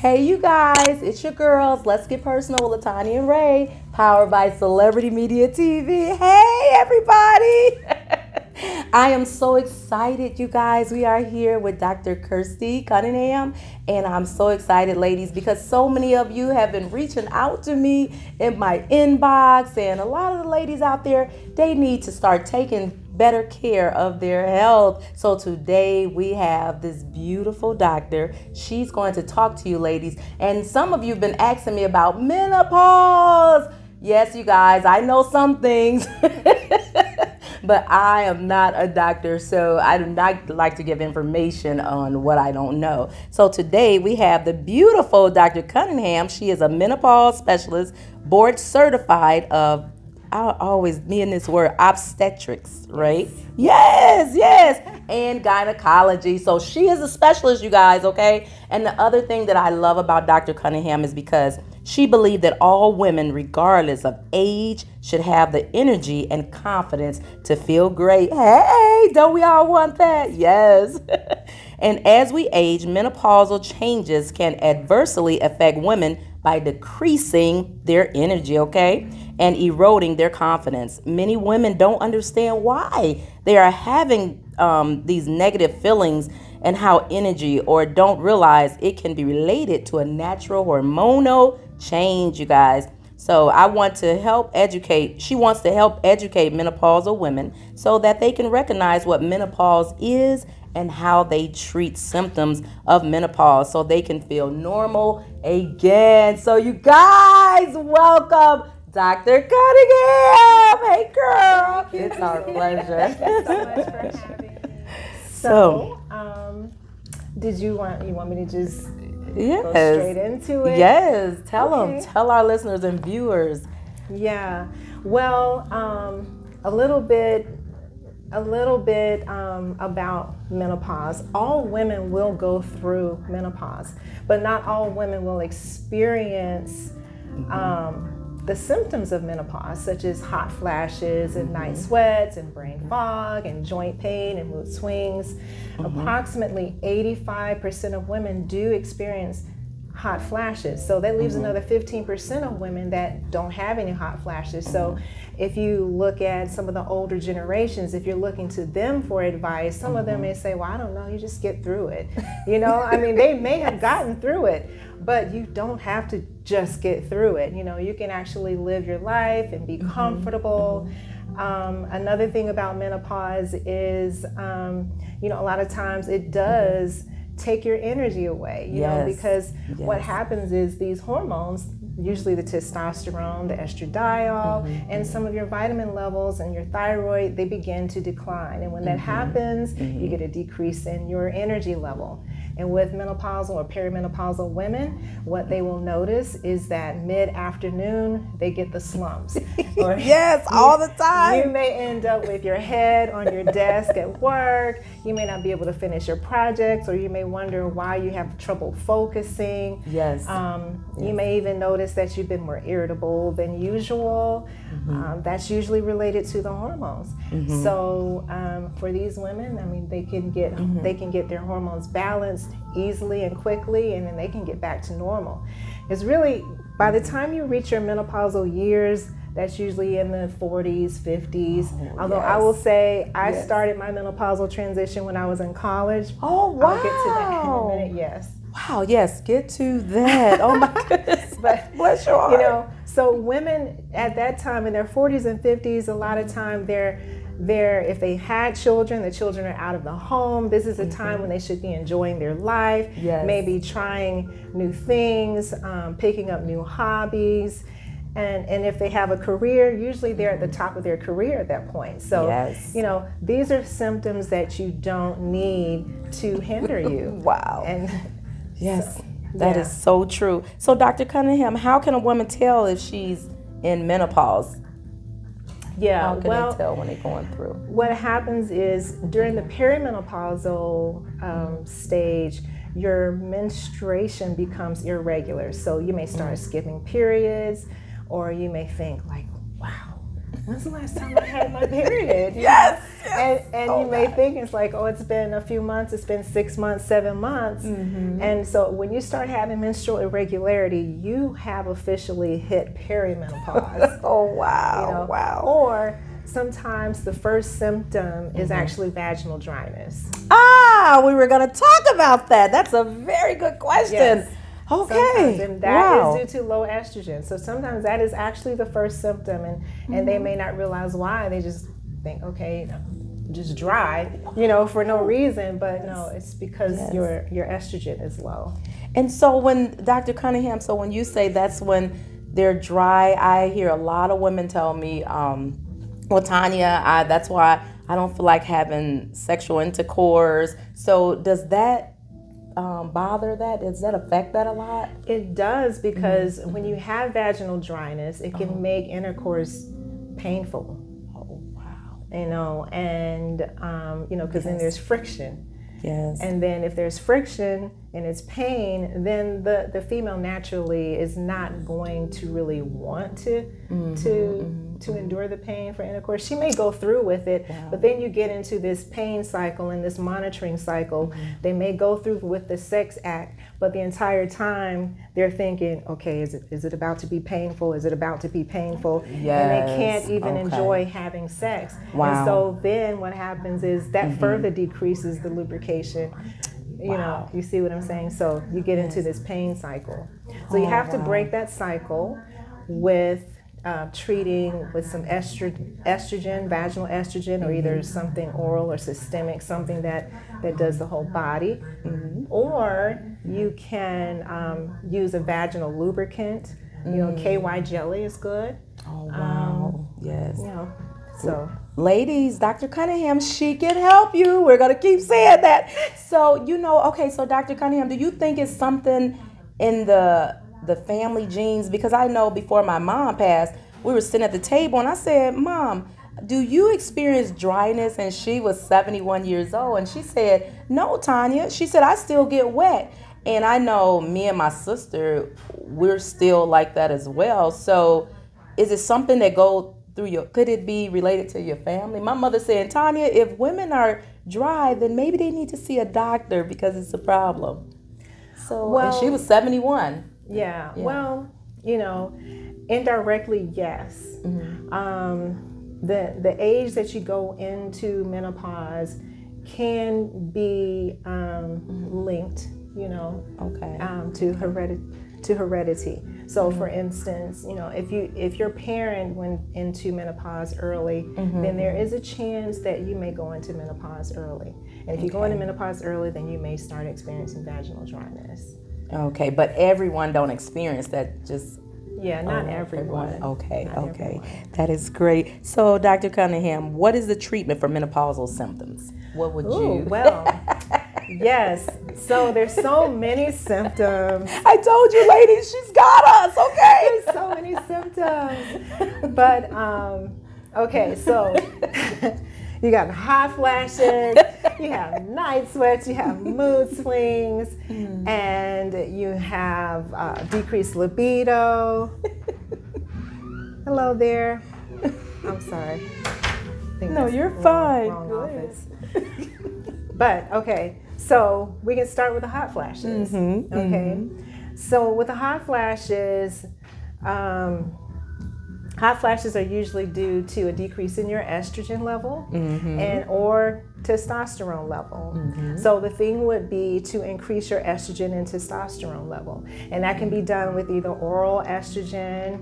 Hey, you guys, it's your girls. Let's get personal with Latanya and Ray, powered by Celebrity Media TV. Hey, everybody. I am so excited, you guys. We are here with Dr. Kirstie Cunningham, and I'm so excited, ladies, because so many of you have been reaching out to me in my inbox, and a lot of the ladies out there, they need to start taking better care of their health. So today we have this beautiful doctor. She's going to talk to you, ladies. And some of you have been asking me about menopause. Yes, you guys, I know some things. But I am not a doctor, so I do not like to give information on what I don't know. So today we have the beautiful Dr. Cunningham. She is a menopause specialist, board certified of, me in this word, obstetrics, right? Yes, and gynecology. So she is a specialist, you guys, okay? And the other thing that I love about Dr. Cunningham is because she believed that all women, regardless of age, should have the energy and confidence to feel great. Hey, don't we all want that? Yes. And as we age, menopausal changes can adversely affect women by decreasing their energy, okay, and eroding their confidence. Many women don't understand why they are having these negative feelings and how energy, or don't realize it can be related to a natural hormonal change, you guys. So I want to help educate. She wants to help educate menopausal women so that they can recognize what menopause is and how they treat symptoms of menopause so they can feel normal again. So you guys, welcome Dr. Cunningham. Hey, girl. It's our pleasure. Thank you so much for having me. So, did you want me to just yes, go straight into it? Yes, tell Okay. them, tell our listeners and viewers. Yeah. Well, a little bit about menopause. All women will go through menopause, but not all women will experience the symptoms of menopause, such as hot flashes and night sweats and brain fog and joint pain and mood swings. Approximately 85% of women do experience hot flashes. So that leaves another 15% of women that don't have any hot flashes. So if you look at some of the older generations, if you're looking to them for advice, some of them may say, well, I don't know, you just get through it. You know, I mean, they may have gotten through it, but you don't have to just get through it. You know, you can actually live your life and be comfortable. Another thing about menopause is, you know, a lot of times it does take your energy away, you know, because what happens is these hormones, usually the testosterone, the estradiol, and some of your vitamin levels and your thyroid, they begin to decline. And when that happens, you get a decrease in your energy level. And with menopausal or perimenopausal women, what they will notice is that mid-afternoon, they get the slumps. Or Yes, all the time. you may end up with your head on your desk at work. You may not be able to finish your projects, or you may wonder why you have trouble focusing. Yes. You may even notice that you've been more irritable than usual. That's usually related to the hormones. So for these women, I mean, they can get their hormones balanced easily and quickly, and then they can get back to normal. It's really, by the time you reach your menopausal years, that's usually in the 40s, 50s. Although I will say I started my menopausal transition when I was in college. Oh, wow. I'll get to that in a minute, yes. Wow, yes, get to that. Oh my goodness. But bless your heart. you know, so women at that time in their 40s and 50s, a lot of time they're if they had children, the children are out of the home. This is a time when they should be enjoying their life, maybe trying new things, picking up new hobbies. And if they have a career, usually they're at the top of their career at that point. So, you know, these are symptoms that you don't need to hinder you. Wow. And yes, that is so true. So, Dr. Cunningham, how can a woman tell if she's in menopause? How can they tell when they're going through? What happens is during the perimenopausal stage, your menstruation becomes irregular. So you may start skipping periods, or you may think like, wow, when's the last time I had my period? Yes. And you may think it's like, oh, it's been a few months, it's been 6 months, 7 months. And so when you start having menstrual irregularity, you have officially hit perimenopause. Oh, wow. Wow. Or sometimes the first symptom is actually vaginal dryness. We were going to talk about that. That's a very good question. Yes. Okay. Sometimes, and that is due to low estrogen. So sometimes that is actually the first symptom, and they may not realize why. They just think, okay, just dry, for no reason. But no, it's because your estrogen is low. And so when, Dr. Cunningham, so when you say that's when they're dry, I hear a lot of women tell me, well, Tanya, that's why I don't feel like having sexual intercourse. So does that bother that? Does that affect that a lot? It does, because when you have vaginal dryness, it can make intercourse painful. Oh, wow. And because then there's friction. Yes. And then if there's friction and it's pain, then the female naturally is not going to really want to endure the pain for intercourse. She may go through with it, but then you get into this pain cycle and this monitoring cycle. They may go through with the sex act, but the entire time they're thinking, okay, is it about to be painful? Is it about to be painful? Yes. And they can't even enjoy having sex. Wow. And so then what happens is that further decreases the lubrication. You see what I'm saying? So you get into this pain cycle. So you have to break that cycle with treating with some estrogen, vaginal estrogen, or either something oral or systemic, something that does the whole body. Or you can use a vaginal lubricant. KY jelly is good. Oh, wow. Yes. So ladies, Dr. Cunningham, she can help you. We're going to keep saying that. So, so Dr. Cunningham, do you think it's something in the family genes? Because I know before my mom passed, we were sitting at the table and I said, Mom, do you experience dryness? And she was 71 years old. And she said, no, Tanya. She said, I still get wet. And I know me and my sister, we're still like that as well. So is it something that goes through could it be related to your family? My mother said, Tanya, if women are dry, then maybe they need to see a doctor because it's a problem. So, and she was 71. Yeah. Well, indirectly, yes. The age that you go into menopause can be linked, to heredity. So, for instance, if your parent went into menopause early, then there is a chance that you may go into menopause early. And if you go into menopause early, then you may start experiencing vaginal dryness. Okay, but everyone don't experience that. Just not everyone. Okay, not everyone. That is great. So, Dr. Cunningham, what is the treatment for menopausal symptoms? What would you? Well, yes. So there's so many symptoms. I told you, ladies, she's got us. Okay. There's so many symptoms. But okay, so you got hot flashes, you have night sweats, you have mood swings, and you have decreased libido. Hello there. I'm sorry. No, you're fine. Wrong office. But okay, so we can start with the hot flashes. Okay, so with the hot flashes, hot flashes are usually due to a decrease in your estrogen level and or testosterone level. So the thing would be to increase your estrogen and testosterone level, and that can be done with either oral estrogen,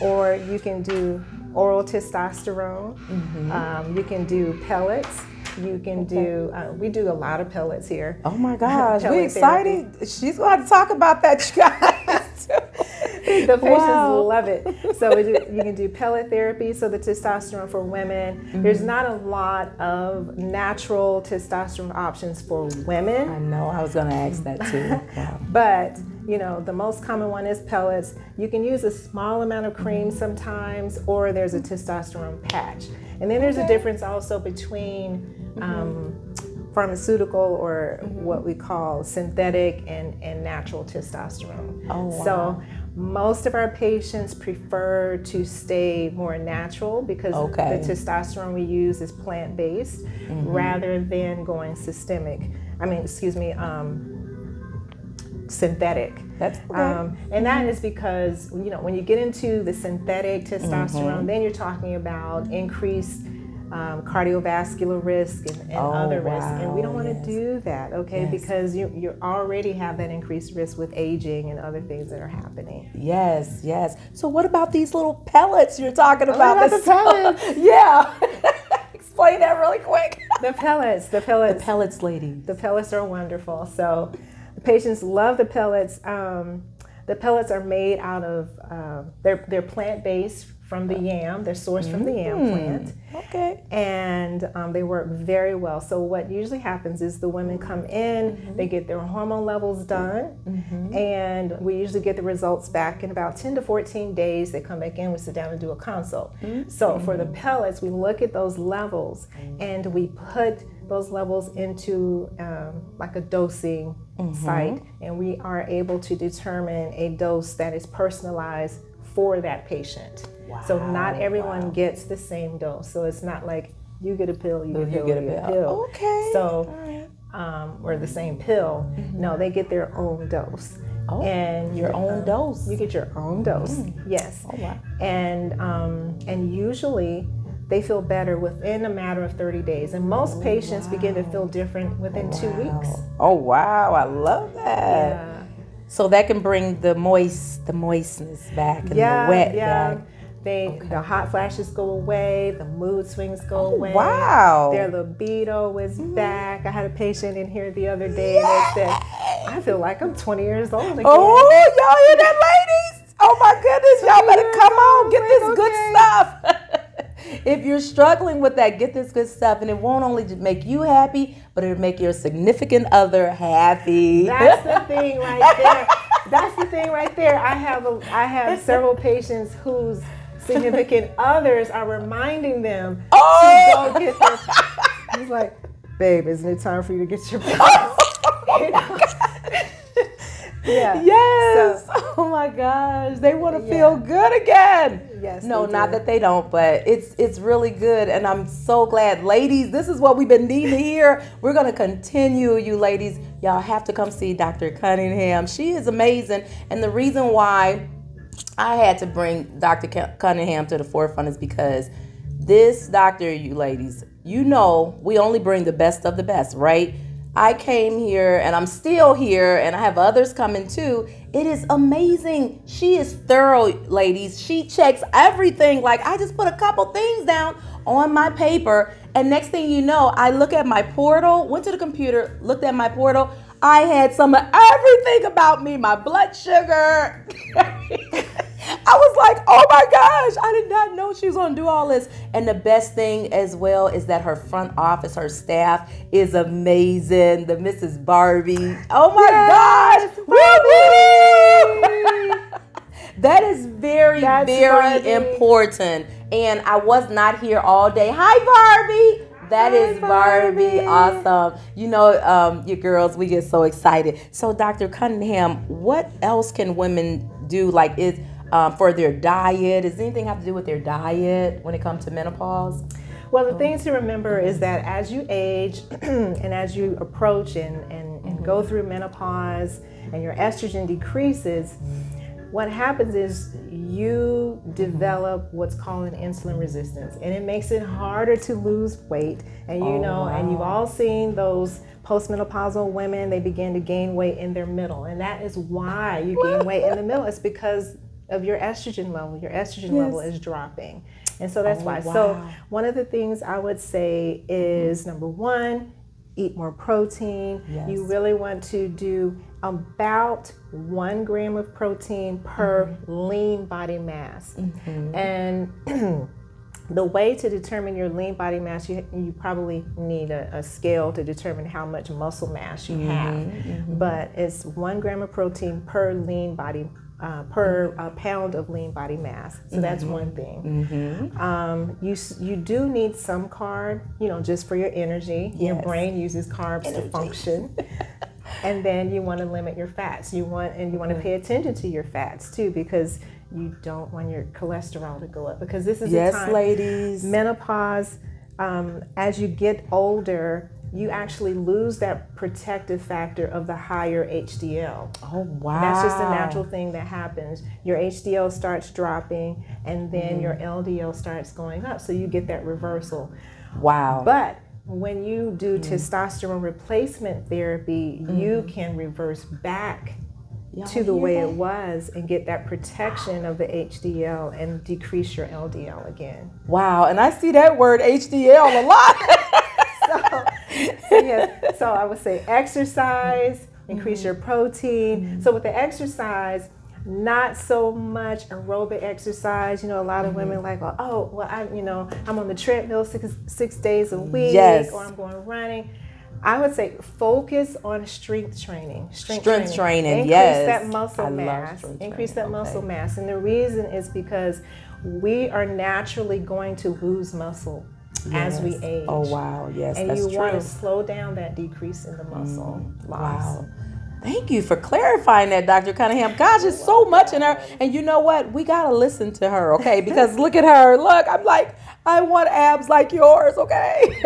or you can do oral testosterone. You can do pellets. You can do, we do a lot of pellets here. Oh my gosh, we excited. Therapy. She's going to talk about that, you guys. The patients love it. So you can do pellet therapy. So the testosterone for women, there's not a lot of natural testosterone options for women. I know, I was going to ask that too. Wow. But the most common one is pellets. You can use a small amount of cream sometimes, or there's a testosterone patch. And then there's a difference also between pharmaceutical or what we call synthetic and natural testosterone. Oh, wow. So Most of our patients prefer to stay more natural because the testosterone we use is plant-based rather than going synthetic. That's okay. And that is because, when you get into the synthetic testosterone, then you're talking about increased cardiovascular risk and other risks. And we don't want to do that, because you already have that increased risk with aging and other things that are happening. Yes. So what about these little pellets you're talking about? What about the pellets? Yeah. Explain that really quick. The pellets. The pellets, lady. The pellets are wonderful. So the patients love the pellets. The pellets are made out of, they're plant-based from the yam. They're sourced from the yam plant. Okay. And they work very well. So what usually happens is the women come in, they get their hormone levels done, and we usually get the results back in about 10 to 14 days. They come back in, we sit down and do a consult. So for the pellets, we look at those levels and we put those levels into like a dosing site, and we are able to determine a dose that is personalized for that patient. Wow. So not everyone gets the same dose. So it's not like you get a pill, you get a pill. Okay. So, or the same pill. No, they get their own dose. Oh, and your own dose. You get your own dose. Yes. Oh, wow. And usually they feel better within a matter of 30 days. And most patients begin to feel different within 2 weeks. Oh, wow. I love that. Yeah. So that can bring the moistness back and the wet back. The hot flashes go away, the mood swings go away. Wow. Their libido is back. I had a patient in here the other day that said, I feel like I'm 20 years old again. Oh, y'all hear that, ladies? Oh my goodness, y'all better come on, get this good stuff. If you're struggling with that, get this good stuff, and it won't only make you happy, but it'll make your significant other happy. That's the thing right there. I have several patients whose significant others are reminding them to go get their. He's like, babe, isn't it time for you to get your pills? Yeah. Yes. So, oh my gosh, they want to feel good again. Yes. No, not that they don't, but it's really good, and I'm so glad, ladies. This is what we've been needing to hear. We're gonna continue, you ladies. Y'all have to come see Dr. Cunningham. She is amazing, and the reason why I had to bring Dr. Cunningham to the forefront is because this doctor, you ladies, we only bring the best of the best, right? I came here and I'm still here, and I have others coming too. It is amazing. She is thorough, ladies. She checks everything. Like, I just put a couple things down on my paper, and next thing you know, I look at my portal, went to the computer, looked at my portal. I had some of everything about me, my blood sugar. I was like, oh my gosh, I did not know she was going to do all this. And the best thing as well is that her front office, her staff is amazing. The Mrs. Barbie. Oh my gosh. That is very important. And I was not here all day. Hi, Barbie. That is Barbie. Awesome. You girls, we get so excited. So Dr. Cunningham, what else can women do? Like, for their diet? Does anything have to do with their diet when it comes to menopause? Well, the thing to remember is that as you age and as you approach and go through menopause and your estrogen decreases, what happens is you develop what's called an insulin resistance, and it makes it harder to lose weight. And and you've all seen those postmenopausal women, they begin to gain weight in their middle, and that is why you gain weight in the middle. It's because of your estrogen level. Your estrogen level is dropping. And so that's why. Wow. So one of the things I would say is, number one, eat more protein. Yes. You really want to do about 1 gram of protein per lean body mass. And the way to determine your lean body mass, you probably need a scale to determine how much muscle mass you have. But it's 1 gram of protein per lean body per pound of lean body mass. So that's one thing. You do need some carb, just for your energy. Yes. Your brain uses carbs to function. And then you want to limit your fats. You want to pay attention to your fats too, because you don't want your cholesterol to go up, because this is the time, ladies. menopause, as you get older, you actually lose that protective factor of the higher HDL. Oh, wow. That's just a natural thing that happens. Your HDL starts dropping, and then your LDL starts going up, so you get that reversal. Wow. But when you do testosterone replacement therapy, you can reverse back to the way it was and get that protection of the HDL and decrease your LDL again. Wow, and I see that word HDL a lot. So I would say exercise, increase your protein. So with the exercise, not so much aerobic exercise. You know, a lot of women like, I'm on the treadmill six days a week, or I'm going running. I would say focus on strength training. Strength training. Increase that muscle mass. Increase that muscle mass. And the reason is because we are naturally going to lose muscle as we age. Oh, wow. Yes, and that's true. And you want to slow down that decrease in the muscle loss. Wow. Thank you for clarifying that, Dr. Cunningham. Gosh, there's so much in her. And you know what? We got to listen to her, okay? Because look at her. Look, I'm like, I want abs like yours, okay?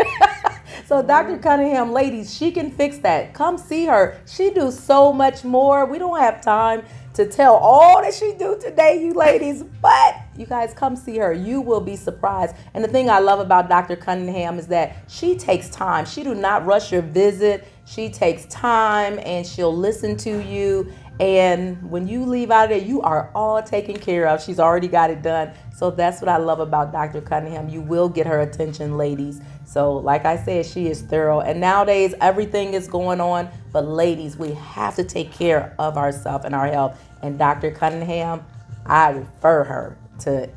So Dr. Cunningham, ladies, she can fix that. Come see her. She do so much more. We don't have time to tell all that she do today, you ladies, but you guys come see her. You will be surprised. And the thing I love about Dr. Cunningham is that she takes time. She do not rush your visit. She takes time and she'll listen to you. And when you leave out of there, you are all taken care of. She's already got it done. So that's what I love about Dr. Cunningham. You will get her attention, ladies. So like I said, she is thorough. And nowadays, everything is going on. But ladies, we have to take care of ourselves and our health. And Dr. Cunningham, I refer her to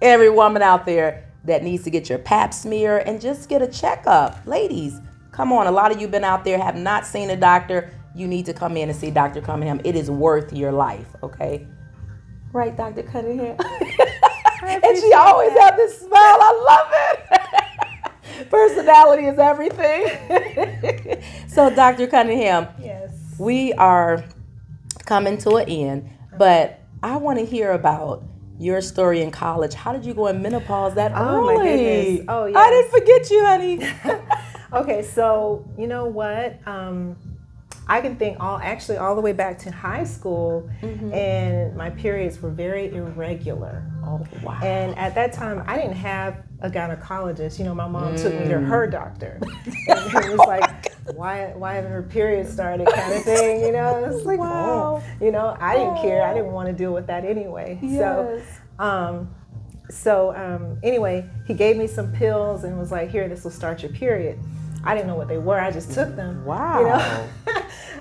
every woman out there that needs to get your pap smear and just get a checkup. Ladies, come on. A lot of you been out there, have not seen a doctor. You need to come in and see Dr. Cunningham. It is worth your life, okay? Right, Dr. Cunningham? And she always has this smile. I love it. Personality is everything. So, Dr. Cunningham, yes, we are coming to an end, but I want to hear about your story in college. How did you go in menopause that early? My goodness. Oh, yes. I didn't forget you, honey. Okay, so you know what? I can think all the way back to high school, and my periods were very irregular. Oh, wow. And at that time, I didn't have a gynecologist. You know, my mom took me to her doctor. And it was like, why haven't her period started kind of thing, you know? It's like, wow. You know, I didn't care. I didn't want to deal with that anyway. Yes. So anyway, he gave me some pills and was like, here, this will start your period. I didn't know what they were. I just took them. Wow. You know?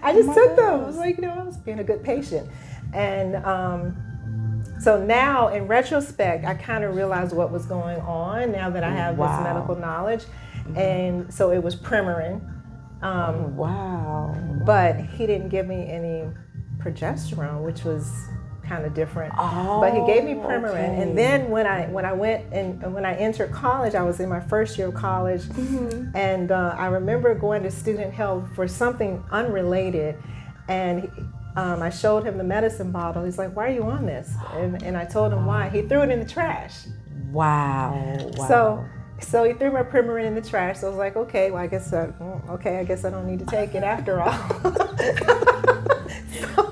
I just took them. I was like, you know, I was being a good patient. And so now, in retrospect, I kind of realized what was going on now that I have this medical knowledge. And so it was Premarin. Wow. But he didn't give me any progesterone, which was kind of different. Oh, but he gave me Premarin. okay. And then when I entered college, I was in my first year of college, and I remember going to student health for something unrelated, and I showed him the medicine bottle. He's like, "Why are you on this?" And I told him why. He threw it in the trash. Wow. So he threw my Premarin in the trash. So I was like, okay, well, I guess I don't need to take it after all.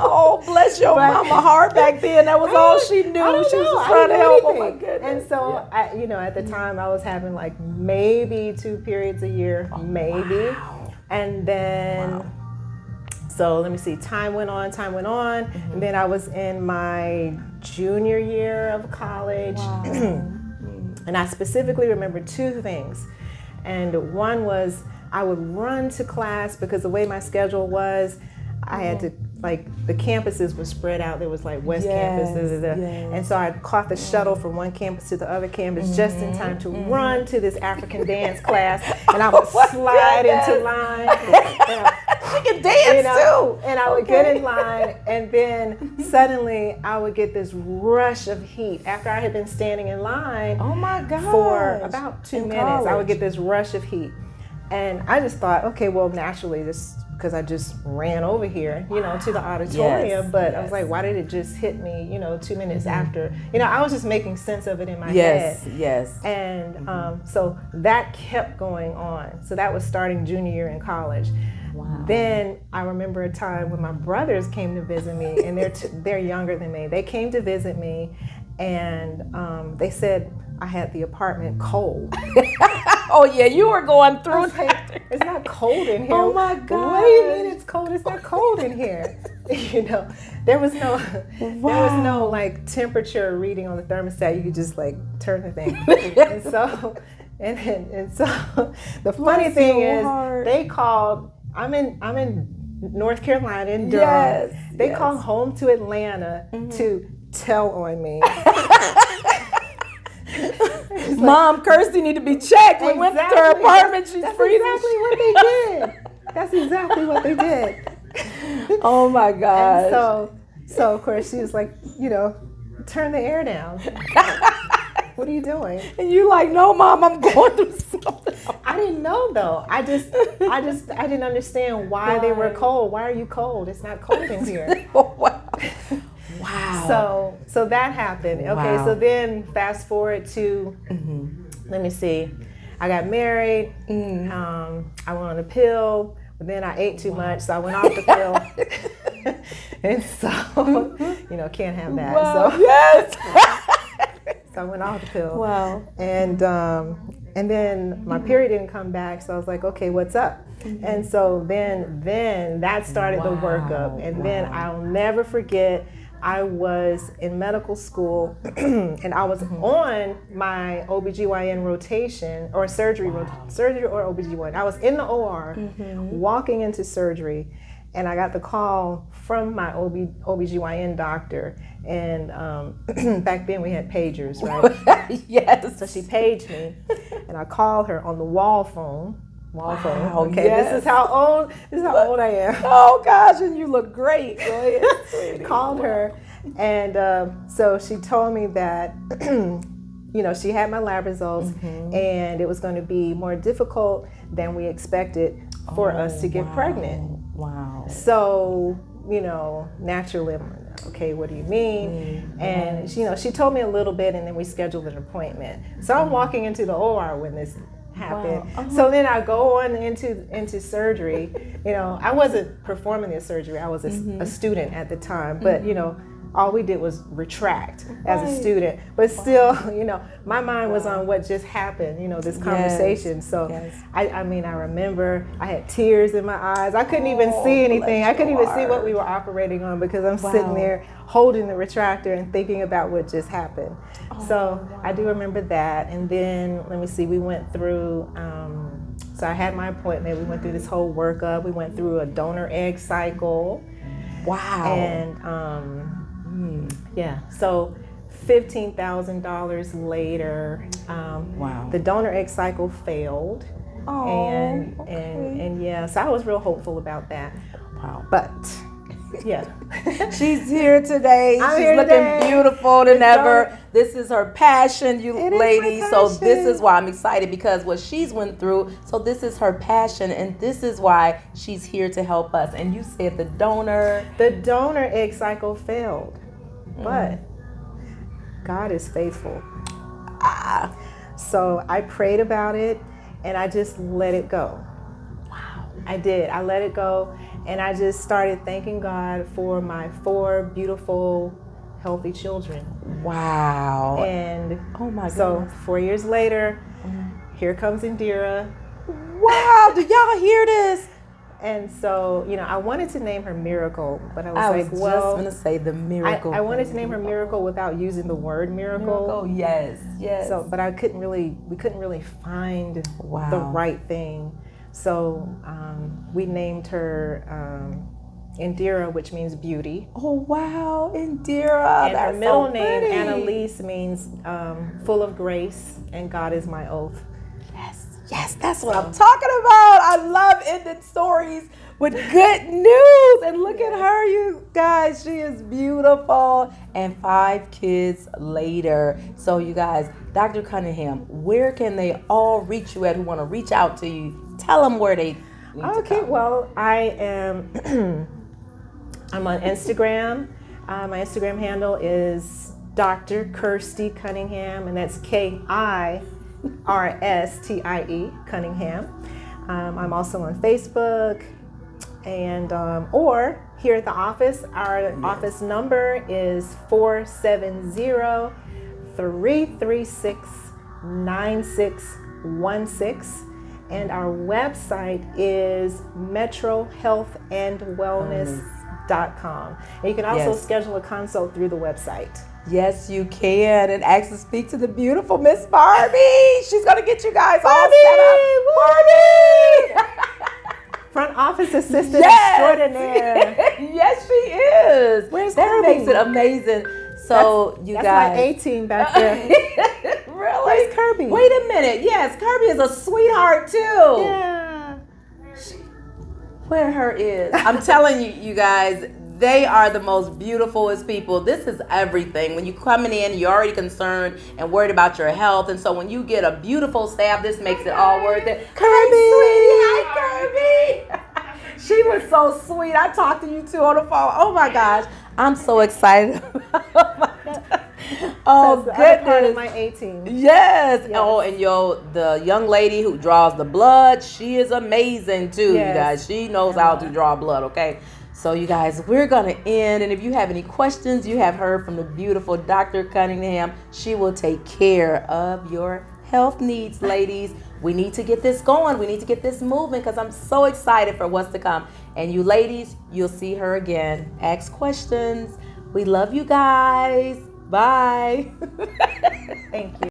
Oh, bless your mama heart back then. That was all she knew. She was trying to help. Oh my goodness. And so, at the time, I was having like maybe 2 periods a year, maybe. Wow. And then, so let me see, time went on. And then I was in my junior year of college. Wow. And I specifically remember 2 things. And one was I would run to class because the way my schedule was, I had to, like, the campuses were spread out. There was like West Campus, and so I caught the shuttle from one campus to the other campus just in time to run to this African dance class, and I would slide into line. She can dance too. And I would get in line, and then suddenly I would get this rush of heat after I had been standing in line. Oh my God! For about 2 minutes, I would get this rush of heat, and I just thought, okay, well, naturally this because I just ran over here, to the auditorium. Yes, but yes. I was like, why did it just hit me, 2 minutes after? I was just making sense of it in my Yes, head. yes. And so that kept going on. So that was starting junior year in college. Wow. Then I remember a time when my brothers came to visit me, and they're younger than me. They came to visit me, and they said I had the apartment cold. Oh yeah, you were going through like, it's not cold in here. Oh my God. What do you mean it's cold? It's not cold in here. There was no like temperature reading on the thermostat. You could just like turn the thing. and so the funny thing is they called. I'm in North Carolina in Durham. Yes, they called home to Atlanta to tell on me. Mom, Kirstie need to be checked. We went to her apartment. She's freezing. That's exactly what they did. That's exactly what they did. Oh my God. And so of course she was like, turn the air down. What are you doing? And you like, no, Mom, I'm going through something. I didn't know though. I didn't understand why they were cold. Why are you cold? It's not cold in here. Wow. So that happened. Okay, Wow. so then fast forward to, let me see, I got married. I went on a pill, but then I ate too much, so I went off the pill. And so, can't have that. Wow. So Yes. So I went off the pill. Wow. And then my period didn't come back, so I was like, okay, what's up? And so then that started the workup. And then I'll never forget, I was in medical school and I was on my OBGYN rotation or surgery or OBGYN. I was in the OR walking into surgery, and I got the call from my OBGYN doctor. And back then we had pagers, right? Yes. So she paged me, and I called her on the wall phone. Wow, Okay, yes. This is how old I am. Oh gosh, and you look great. Go ahead, sweetie. Called her, and so she told me that she had my lab results, and it was going to be more difficult than we expected for us to get pregnant. Wow. So naturally, I'm like, okay, what do you mean? And she told me a little bit, and then we scheduled an appointment. So I'm walking into the OR when this happened. Wow. So then I go on into surgery. I wasn't performing the surgery. I was a student at the time, but all we did was retract as a student. But still, my mind was on what just happened, this conversation. Yes. So Yes. I remember I had tears in my eyes. I couldn't even see anything. I couldn't even see what we were operating on because I'm sitting there holding the retractor and thinking about what just happened. I do remember that. And then, let me see, we went through, so I had my appointment. We went through this whole workup. We went through a donor egg cycle. Wow. And so $15,000 later, the donor egg cycle failed. Oh, And so I was real hopeful about that. Wow. But she's here today. I'm She's here looking today. beautiful than ever. This is her passion, you It is ladies. my So passion. this is why I'm excited, because what she's went through. So this is her passion, and this is why she's here to help us. And you said the donor egg cycle failed, but God is faithful. So I prayed about it, and I just let it go. Wow. I did. I let it go, and I just started thanking God for my 4 beautiful, healthy children. Wow. And oh my God. so 4 years later, here comes Indira. Wow, do y'all hear this? And so, I wanted to name her Miracle, but I was I like, was well, just gonna say the miracle. I wanted to name her Miracle without using the word miracle. Miracle, yes. So, but we couldn't really find the right thing. So we named her Indira, which means beauty. Oh wow, Indira. And that's her middle so name, pretty. Annalise, means full of grace, and God is my oath. Yes, that's what I'm talking about. I love ending stories with good news. And look at her, you guys. She is beautiful. And 5 kids later. So you guys, Dr. Cunningham, where can they all reach you at who want to reach out to you? Tell them where they Okay, well, I am I'm on Instagram. My Instagram handle is Dr. Kirstie Cunningham, and that's Kirstie Cunningham. I'm also on Facebook, and or here at the office, our office number is 470-336-9616. And our website is metrohealthandwellness.com. And you can also schedule a consult through the website. Yes, you can. And actually speak to the beautiful Miss Barbie. She's going to get you guys all set up. Barbie! Front office assistant extraordinaire. Yes, she is. Where's that Kirby? makes it amazing. So that's, you that's guys. my A-team back there. Really? Where's Kirby? Wait a minute. Yes, Kirby is a sweetheart too. Yeah. Where her is. I'm telling you, you guys, they are the most beautifulest people. This is everything. When you coming in, you're already concerned and worried about your health. And so when you get a beautiful staff, this makes it all worth it. Kirby! Hi, Kirby! She was so sweet. I talked to you two on the phone. Oh my gosh. I'm so excited. Oh, That's goodness. part of my A-team. Yes. Oh, and the young lady who draws the blood, she is amazing too, you guys. She knows how to draw blood, okay? So you guys, we're going to end. And if you have any questions, you have heard from the beautiful Dr. Cunningham. She will take care of your health needs, ladies. We need to get this going. We need to get this moving because I'm so excited for what's to come. And you ladies, you'll see her again. Ask questions. We love you guys. Bye. Thank you.